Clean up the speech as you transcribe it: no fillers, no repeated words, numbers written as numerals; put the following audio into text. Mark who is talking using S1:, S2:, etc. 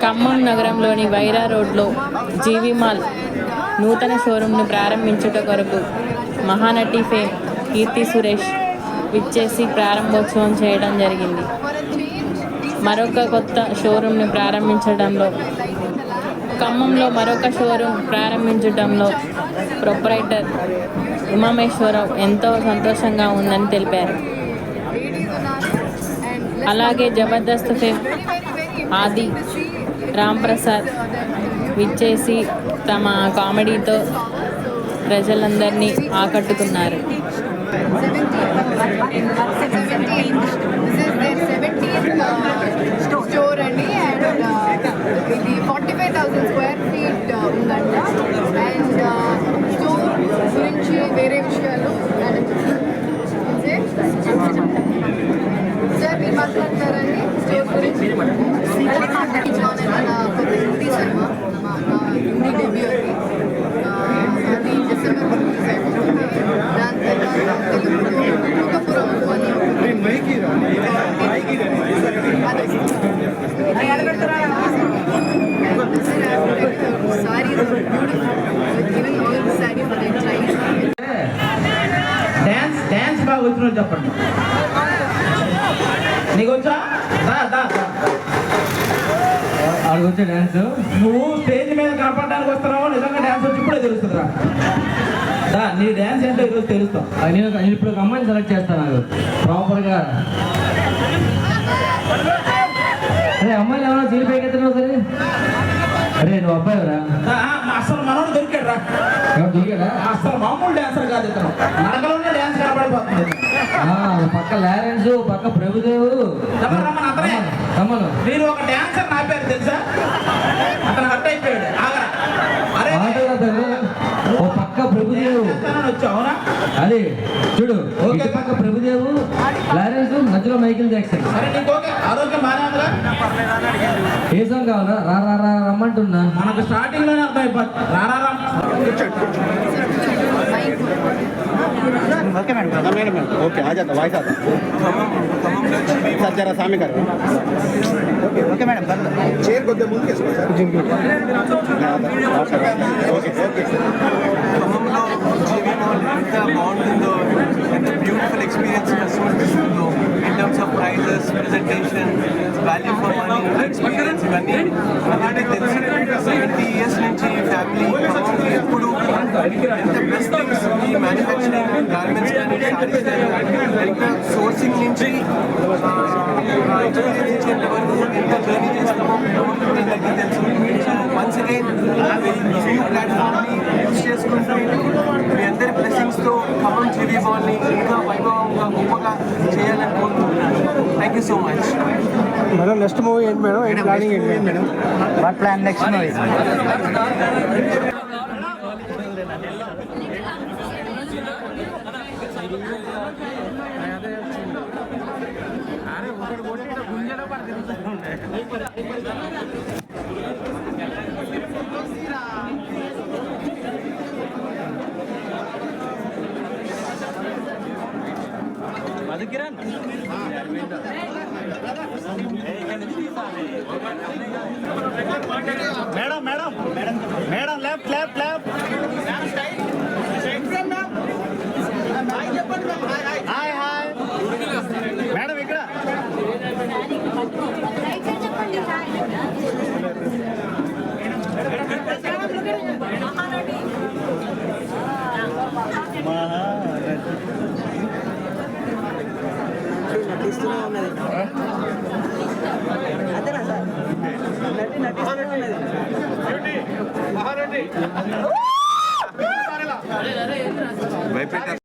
S1: ఖమ్మం నగరంలోని వైరా రోడ్లో జీవి మాల్ నూతన షోరూంను ప్రారంభించుట కొరకు మహానటి ఫేమ్ కీర్తి సురేష్ విచ్చేసి ప్రారంభోత్సవం చేయడం జరిగింది. మరొక కొత్త షోరూంను ప్రారంభించడంలో ఖమ్మంలో మరొక షోరూం ప్రారంభించడంలో ప్రొప్రైటర్ ఉమామేశ్వరరావు ఎంతో సంతోషంగా ఉందని తెలిపారు. అలాగే జబర్దస్త్ ఫేమ్ ఆది రాంప్రసాద్ విచ్చేసి తమ కామెడీతో ప్రజలందరినీ ఆకట్టుకున్నారు.
S2: స్టోర్ అండి అండ్ ఇది 45,000 స్క్వేర్ ఫీట్ ఉందంట. అండ్ స్టోర్ గురించి వేరే విషయాలు సార్ మీరు మాట్లాడతారండి స్టోర్ గురించి. కొత్త హిందీ సినిమా హిందీ డెబ్యూ అది డిసెంబర్ దాని తర్వాత తెలుగులో
S3: డాన్స్ బాగా వచ్చిన చెప్పండి. నీకు వచ్చా ఆడికి వచ్చే డాన్స్? నువ్వు స్టేజ్ మీద కనపడడానికి వస్తున్నావు, నిజంగా డాన్స్ వచ్చి ఇప్పుడే తెలుస్తుందిరా. నీ డాన్స్ ఏంటో ఈరోజు తెలుస్తాం. నేను ఇప్పుడు ఒక అమ్మాయిని సెలెక్ట్ చేస్తాను నాకు ప్రాపర్గా. అరే అమ్మాయిలు ఎవరో జీలిపైకి ఎత్తున్నావు సరే. అరే నువ్వు అబ్బాయి రా, అసలు మనోడు దొరికాడు రా. దొరికాడా? అసలు మామూలు డాన్సర్ కాదు ఇతను, నడకలోనే డాన్స్ కనబడిపోతుంది. పక్క లారెన్స్, పక్క ప్రభుదేవు. తమ్మను మీరు ఒక డాన్సర్ నా పేరు తెలుసా? అతను హట్ అయిపోయాడు. ఓ పక్క ప్రభుదేవు వచ్చావునా? అది చూడు, ఓకే పక్క ప్రభుదేవు లారెన్స్, మధ్యలో మైకిల్ జాక్సన్. సరే నీకు ఓకే, ఆరోగ్యం బాగా ఉందా? ఏ సాంగ్ కావాలా? రా రా రా రమ్మంటున్నా. మనకు స్టార్టింగ్ లోనే అర్థం అయిపోతుంది. రా రా రా. ओके मैडम मैडम ओके आ जाता वाइस आता सर जरा सामने कर ओके ओके मैडम चेयर को ముందుకు వేసుకో సార్ ఓకే ఓకే ఖమ్మంలో జీవి మాల్ ఎంత బాగుంటుందో, ఎంత బ్యూటిఫుల్ ఎక్స్పీరియన్స్ కస్టమర్స్ ఇస్తుందో in terms of prizes, presentation, value for money experience ఇవన్నీ అలాంటి తెలిసి 70 years నుంచి ఫ్యామిలీ ఖమ్మంలో ఎప్పుడు ఎంత బెస్ట్ థింగ్స్ ఈ మ్యానుఫ్యాక్చరింగ్ గార్మెంట్స్ కానీ శారీస్ కానీ ఇంకా సోర్సింగ్ నుంచి ఎక్స్పీరియన్స్ ఇచ్చేంత వరకు ఎంత జర్నీ చేస్తామో అందరికీ తెలుసు. సో వన్స్ అగైన్ న్యూ ప్లాట్ఫామ్ని యూజ్ చేసుకుంటూ మీ అందరి బ్లెస్సింగ్స్తో ఖమ్మం జీవి మాల్ని ఇంకా వైభవంగా గొప్పగా చేయాలని కోరుకుంటున్నాను. Thank you so much
S4: madam. Next movie ఏంటి మేడం? ఏంటి ప్లానింగ్ ఏంటి madam?
S3: What plan next movie?
S4: Madam madam madam left left left hi hi madam ఇక్కడ నటిస్తూనే ఉన్నది. అదేనా సార్ నటిస్తూనే ఉన్నది.